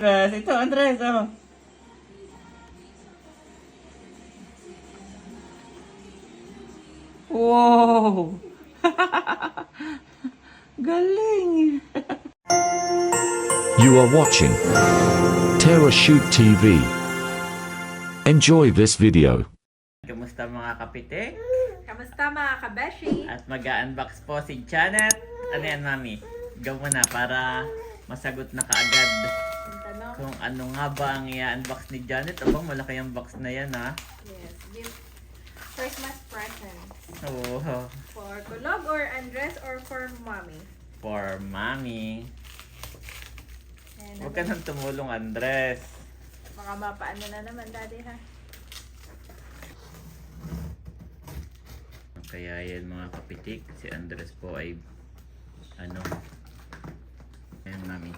Ito, Andres, oh. Wow! Galing! You are watching Terra Shoot TV. Enjoy this video. Kamusta mga kapitik? Kamusta mga kabeshi? At mag-unbox po si Janet. Ano yan, Mami? Go mo na para masagot na kaagad Ang tanong? kung ano nga ba ang i-unbox ni Janet. Abang malaki ang box na yan, ha? Yes, gift. Christmas presents. Oh, For Kulog or Andres or for Mommy? for Mami. Ayan, Huwag ka nang tumulong, Andres. Baka mapaano na naman, Daddy, ha? Kaya yan mga kapitik, si Andres po ay ayan, Mami.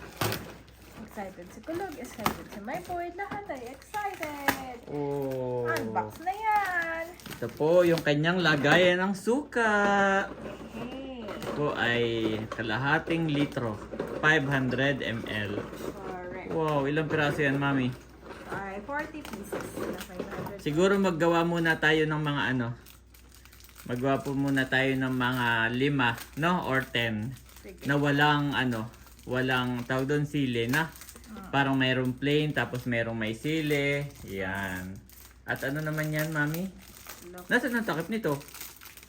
Excited si Kulog, excited si My Boy, lahat ay excited! Oh, Unbox na yan! ito po yung kanyang lagayan ng suka. Okay. Ito po ay kalahating litro, 500 ml. Correct. Wow, ilang piraso yan, Mami? Ay, 40 pieces na 500. Siguro maggawa muna tayo ng mga Maggawa po muna tayo ng mga 5, no? Or 10. Sige. Na walang tawag doon sili na. Parang mayroong plain, tapos mayroong may sili. Yan. At ano naman yan, Mami? Look, Nasaan ang takip nito?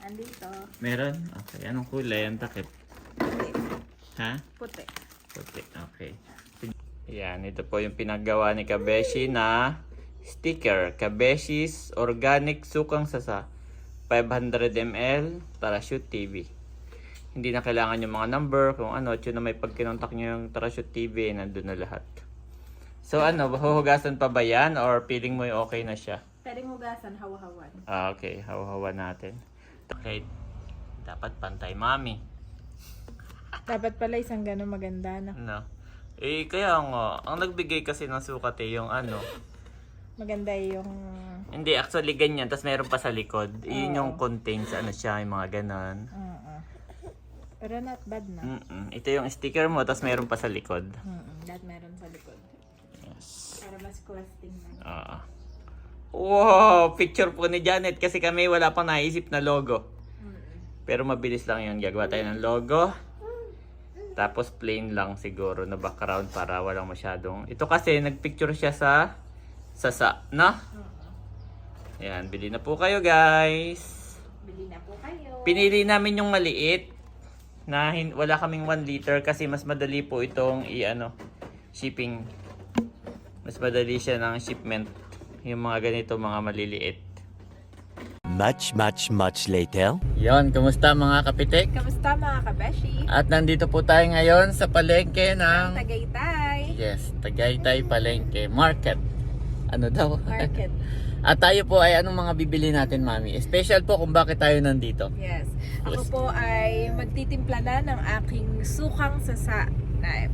andito. Meron? Okay. Anong kulay ang takip? Puti. Ha? Puti. Puti. Okay. Yan. Ito po yung pinagawa ni Kabeshi na sticker. Kabeshi's Organic Sukang Sasa. 500 ml Parachute TV. Hindi na kailangan yung mga number, kung ano, at yun na may pagkinontak nyo yung Parachute TV, nandun na lahat. So huhugasan pa ba yan or feeling mo yung okay na siya? Pwedeng hugasan, hawa-hawan. Okay, hawa-hawa natin. Okay, dapat pantay, Mami. Dapat pala isang gano'ng maganda, no? No. Kaya nga, ang nagbigay kasi ng sukat Maganda yung... Hindi, actually ganyan, tapos meron pa sa likod. Yun yung contains, siya, yung mga ganon. Pero not bad na. Ito yung sticker mo, tapos meron pa sa likod. That meron sa likod. Yes. Para mas questing na. Wow! Picture po ni Janet kasi kami wala pang naisip na logo. Pero mabilis lang yun. Gagawa tayo ng logo. Tapos plain lang siguro na background para walang masyadong... Ito kasi nagpicture siya sa sasa, no? Ayan, bili na po kayo guys. Bili na po kayo. Pinili namin yung maliit na wala kaming 1 liter kasi mas madali po itong shipping. Mas madali siya ng shipment. Yung mga ganito, mga maliliit. Much later. Yon, kumusta mga kapitek? Kamusta mga kabeshi? At nandito po tayo ngayon sa palengke ng Tagaytay. Yes, Tagaytay Palengke Market. Ano daw? Market. At tayo po ay anong mga bibili natin, Mami? Special po kung bakit tayo nandito. Yes. Ako po ay magtitimpla na ng aking sukang sasa na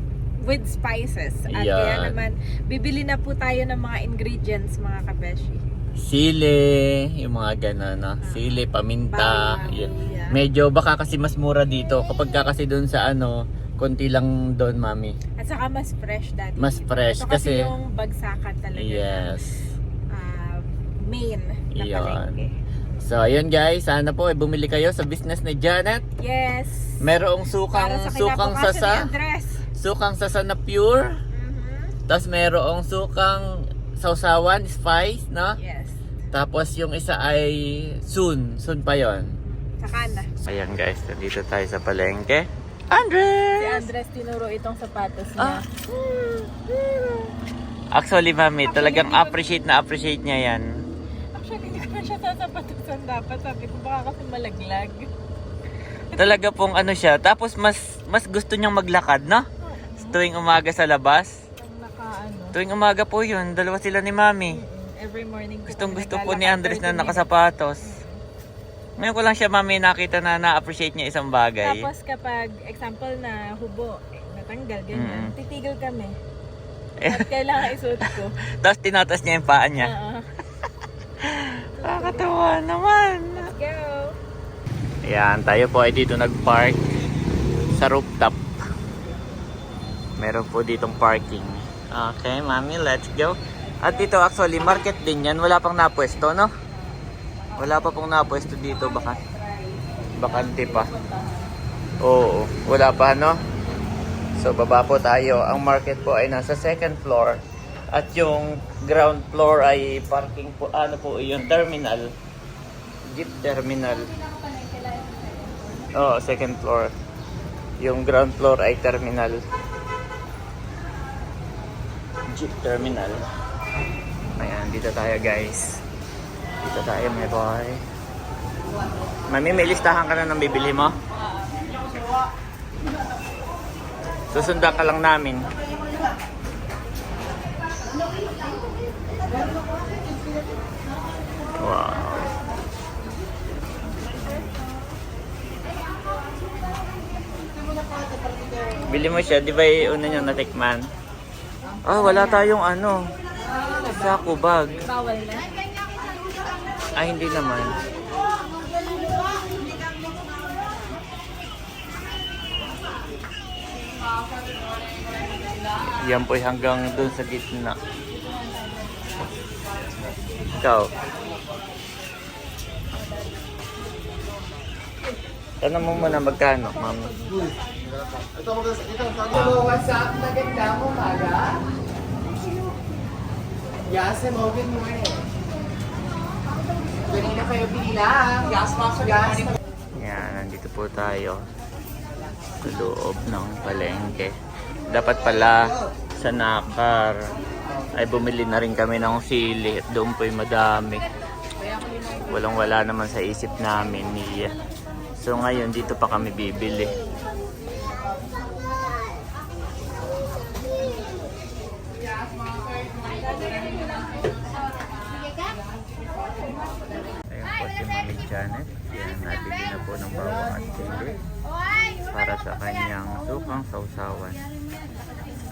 with spices. At Yan. kaya naman, bibili na po tayo ng mga ingredients mga kabeshi. Sili, yung mga gano'n, no? Sili, paminta. Bawang, Yun. yeah. Medyo baka kasi mas mura dito. Kapag ka kasi doon sa konti lang doon, Mami. At saka mas fresh dati. Mas fresh Ito kasi yung bagsakan talaga. yes. Main na Yan. palengke. So, ayun guys. Sana po bumili kayo sa business ni Janet. Yes. Merong Para sa sukang kinabukasan ni sasa. Andres. Sukang sasa na pure. Tapos merong sukang sausawan, spice, no? Yes. Tapos yung isa ay soon. Soon pa yon. Saka na. Ayan guys, nandito tayo sa palengke. Si Andres! Andres tinuro itong sapatos niya. Actually, Mami, talagang appreciate niya yan. Actually, hindi ko na siya sasapatusan dapat. Sabi ko baka kasi malaglag. Talaga pong siya. Tapos mas gusto niyang maglakad, no? Tuwing umaga sa labas. Ang Tuwing umaga po yun. Dalawa sila ni Mami. every morning ko Gustong kami gusto po ni naglalakad Andres 30 na minutes. nakasapatos. Ngayon ko lang siya, Mami, nakita na na-appreciate niya isang bagay. Tapos kapag example na hubo, natanggal, ganyan, titigil kami. At kailangan isuot ko. Tapos tinatas niya yung paa niya. Nakakatawa naman. Let's go! Ayan, tayo po ay dito nag-park sa rooftop. Meron po ditong parking. Okay, mami, let's go. At dito actually, market din yan. Wala pang napwesto, no? Wala pa pong napwesto dito. Bakante pa. Oo, wala pa, no? So, baba po tayo. Ang market po ay nasa second floor. At yung ground floor ay parking po. Ano po, yung terminal. Jeep terminal. Oo, second floor. Yung ground floor ay terminal. Jeep terminal. Ayan, dito tayo guys. Dito tayo, my boy. Mami, may listahan ka na ng bibili mo? Susundan ka lang namin. Wow. Bili mo siya, di ba una nyo natikman? Ah, wala tayong ano. Sako bag. Bawal na. Ay, hindi naman. Yan po hanggang doon sa gitna. Ikaw. Tanong mo muna magkano, ma'am. What's up? Maganda mo, Maga? Yes, I'm okay mo eh. Kanina kayo bilang. Gas box. Yan, nandito po tayo sa loob ng palengke. Dapat pala sa Nakar ay bumili na rin kami ng sili at doon po'y madami. Walang wala naman sa isip namin niya. So ngayon dito pa kami bibili. Ayun po si Mami Janet. Yan, nabili na po ng bawang at sili para sa kanyang sukang sausawan.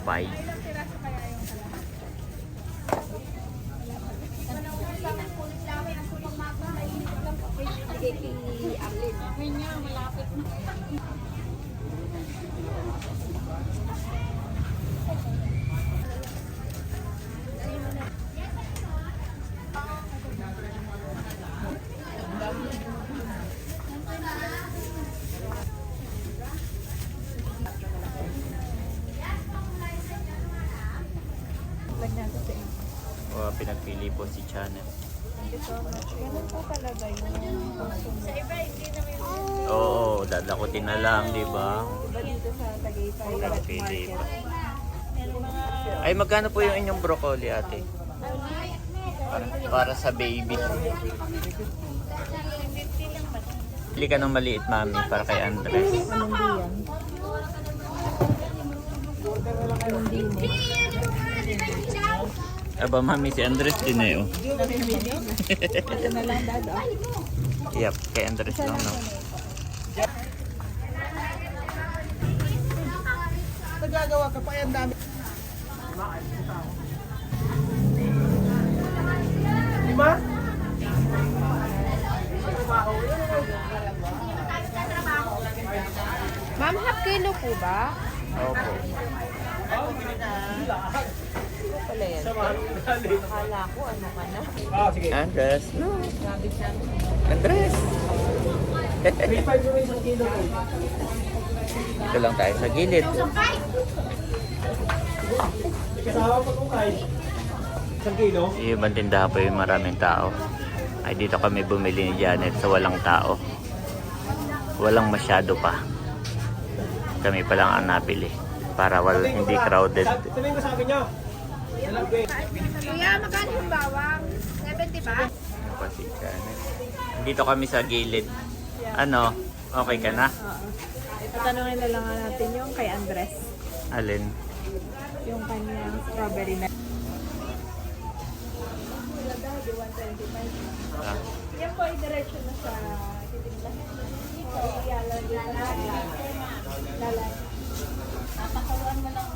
Bye. O, pinagpili po si Janet. Ganun po talaga yung sa iba, hindi naman yung Oo, dadakutin na lang, di ba? iba dito sa Tagaytay. Pinagpili po. Ay, magkano po yung inyong broccoli, ate? Para sa baby. Pili ka ng maliit, mami, para kay Andres. Anong diyan? Anong diyan mo? Aba, mami, si Andres din eh, oh. Ito na lang, dad. Yep, kay Andres lang, no? Nagagawa ka pa yan dami. Lima? Ma'am, half kilo po ba? Opo. Pala yan. Akala ko, ano ka na? Andres, no. Andres! Dito lang tayo sa gilid. Yung ibang tindahan po yung maraming tao. Ay dito kami bumili ni Janet sa walang tao. Walang masyado pa. Kami pa lang ang napili. Para hindi crowded. Kuya, magkano yung bawang? 70 ba? Kasi Janet. Dito kami sa gilid. Ano? Okay ka na? Tatanungin na lang natin yung kay Andres. Alin? Yung kanyang strawberry na. Ah. Yan po ay diretso na sa titinda. Ito, iyalan dito na lalay. Napakawan mo lang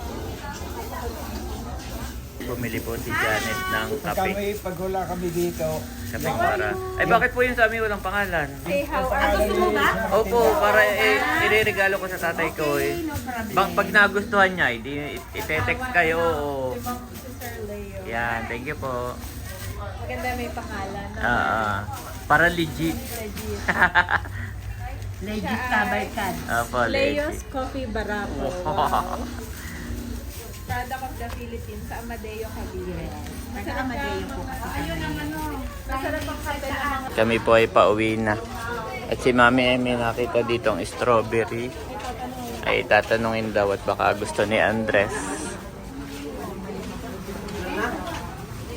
bumili po si Janet ng kape. paghula kami dito. Kape para. Ay, bakit po yun sa amin walang pangalan? Say how. Gusto mo ba? Opo, para ireregalo ko sa tatay ko eh. Pag nagustuhan niya, ite-text kayo o... Si Sir Leo. Yan, thank you po. Maganda may pangalan. No? Para legit. Legit. Legit tabaykan. Opo, Leo's legit. Coffee Barako. Wow. Product of the Philippines sa Amadeo, Cavite. Sa Amadeo po kasi kami. Masarap ang kape ng mga... Kami po ay pauwi na. At si Mami Emmy nakita ditong strawberry. Ay tatanungin daw at baka gusto ni Andres.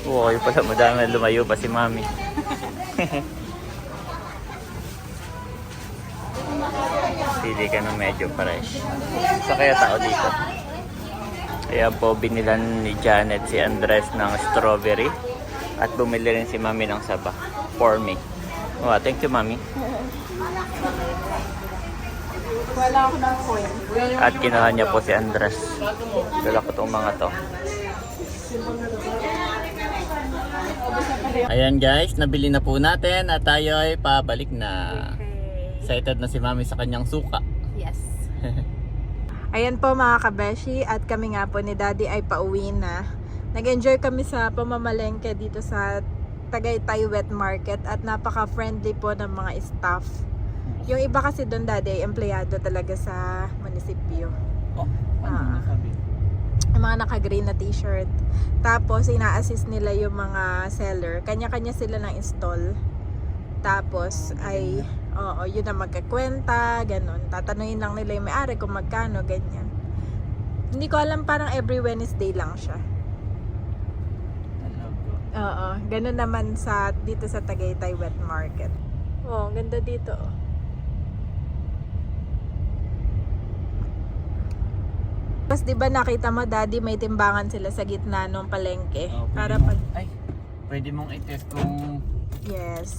Wow, pala madami lumayo pa si Mami. Pili ka ng medyo fresh. Sa kaya tao dito. Kaya po binilan ni Janet si Andres ng strawberry. At bumili rin si Mami ng saba. For me. Wow, thank you Mami. Wala ako ng coin. At kinuha niya po si Andres. Dala ko itong mga to. Ayan guys, nabili na po natin at tayo ay pabalik na. Excited na si Mami sa kanyang suka. Yes. Ayan po mga kabeshi at kami nga po ni Daddy ay pauwi na. Nag-enjoy kami sa pamamalengke dito sa Tagaytay Wet Market at napaka-friendly po ng mga staff. Yung iba kasi doon Daddy ay empleyado talaga sa munisipyo. Oh, ano sabi? Yung mga naka-green na t-shirt. Tapos ina-assist nila yung mga seller. Kanya-kanya sila ng install. Tapos ay oo, yun na magkakwenta, ganun. Tatanungin lang nila yung may-ari kung magkano, ganyan. Hindi ko alam, parang every Wednesday lang siya. Oo, ganun naman sa dito sa Tagaytay Wet Market. Oh, ang ganda dito. Oh. Tapos 'di ba nakita mo Daddy, may timbangan sila sa gitna ng palengke para pag pwede mong i-test kung yes.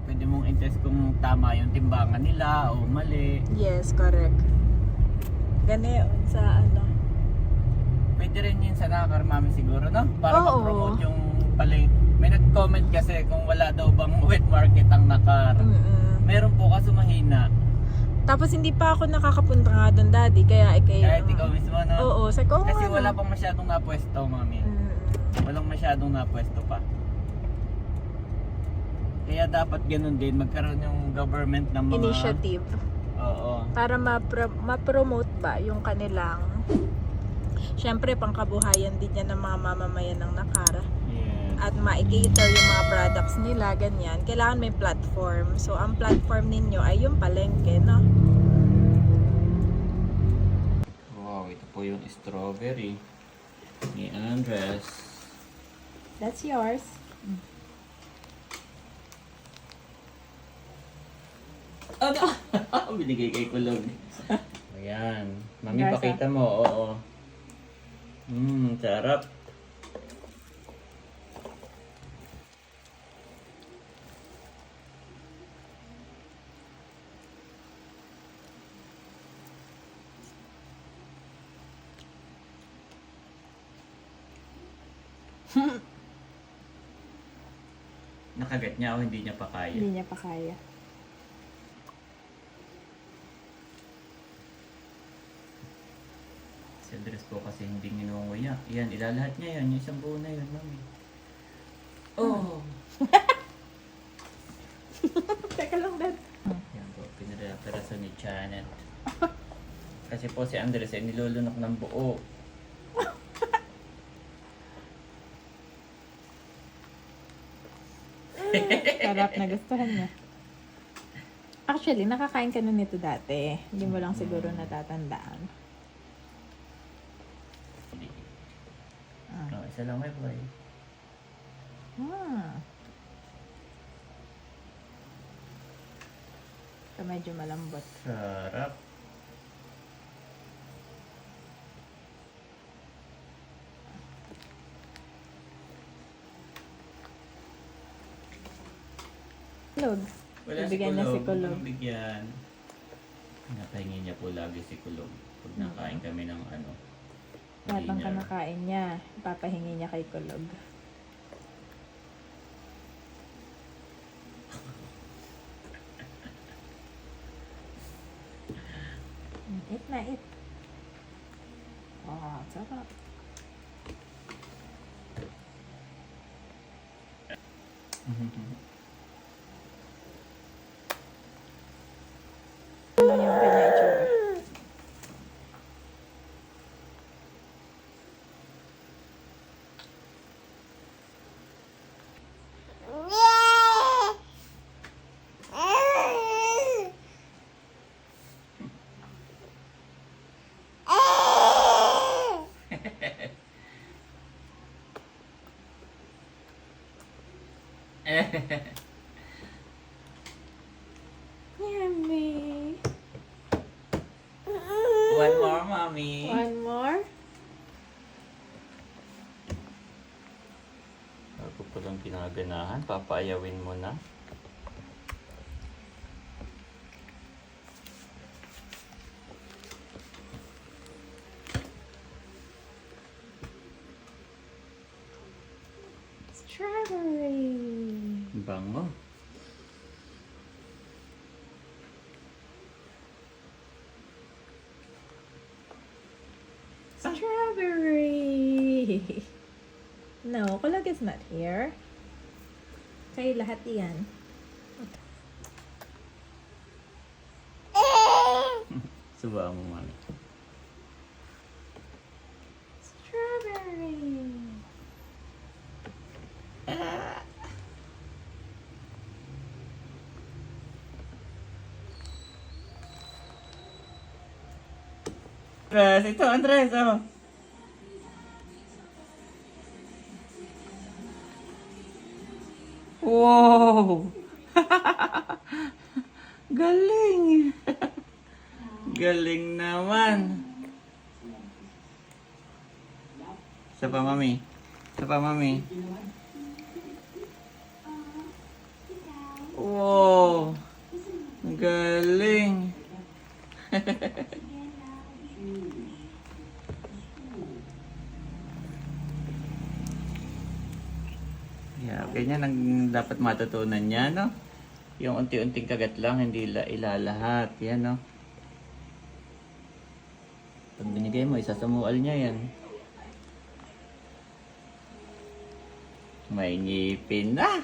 pwede mong i-test kung tama yung timbangan nila o mali. Yes, correct. Gano'n sa ano. Pwede rin yun sa nakakarmami siguro, no? Para Oo. ma-promote yung palengke. May nag-comment kasi kung wala daw bang wet market ang nakar. Meron po kaso mahina. Tapos hindi pa ako nakakapunta nga doon Daddy, kaya Kahit ikaw mismo, no? Oo, sa ko. Kasi wala pang masyadong napwesto, Mami. Walang masyadong napwesto pa. Kaya dapat ganun din, magkaroon yung government ng mga... Initiative. Oo. Para ma-promote ba yung kanilang... Siyempre, pangkabuhayan din yan ng mga mamamayan ng Nakara. Yes. At ma-cater yung mga products nila, ganyan. Kailangan may platform. So, ang platform ninyo ay yung palengke, no? Wow, ito po yung strawberry ni Andres. That's yours. Ano? Binigay kay Kulog. Ayan. Mami, Gasa. pakita mo. Oo. Sarap. Nakagat niya o hindi niya pa kaya? Hindi niya pa kaya. Si Andres po kasi hindi ninunguya. Yan, ilalahat niya yan. Yung isang buo na yun, Mami. Oh! Teka lang, Dad. Yan po, pinaraperaso ni Janet. Kasi po si Andres ay nilulunok ng buo. Sarap, nagustuhan niya. Actually, nakakain ka na nito dati. Hindi mo lang siguro natatandaan. Oh, isa lang may boy. Ito medyo malambot. Sarap. Kulog. Wala Bibigyan niya si Kulog. Walang bigyan. Napahingi niya po lagi si Kulog. Pag nakain kami ng Lahat ng kanakain niya, ipapahingi niya kay Kulog. Eat na, eat. Oh, sarap. Ano yung kanya itsura? Yummy. One more, mommy. One more. Ako palang pinaganahan, papayawin mo na. Strawberry. Bango. Strawberry. No, Kulog is not here. Kayo lahat yan. Suba mo, mami. Strawberry. Andres, ito, Andres, oh. Wow! Galing! Galing naman! Isa pa, mami. Isa pa, mami. Wow! Galing! Yeah, ganyan ang dapat matutunan niya, no? Yung unti-unting kagat lang, hindi ilalahat. Yan, no? Pag binigay mo, isasamual niya yan. May ngipin na!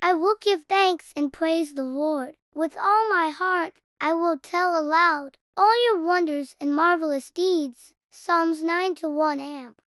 I will give thanks and praise the Lord. With all my heart, I will tell aloud all your wonders and marvelous deeds. Psalms 9 to 1 amp.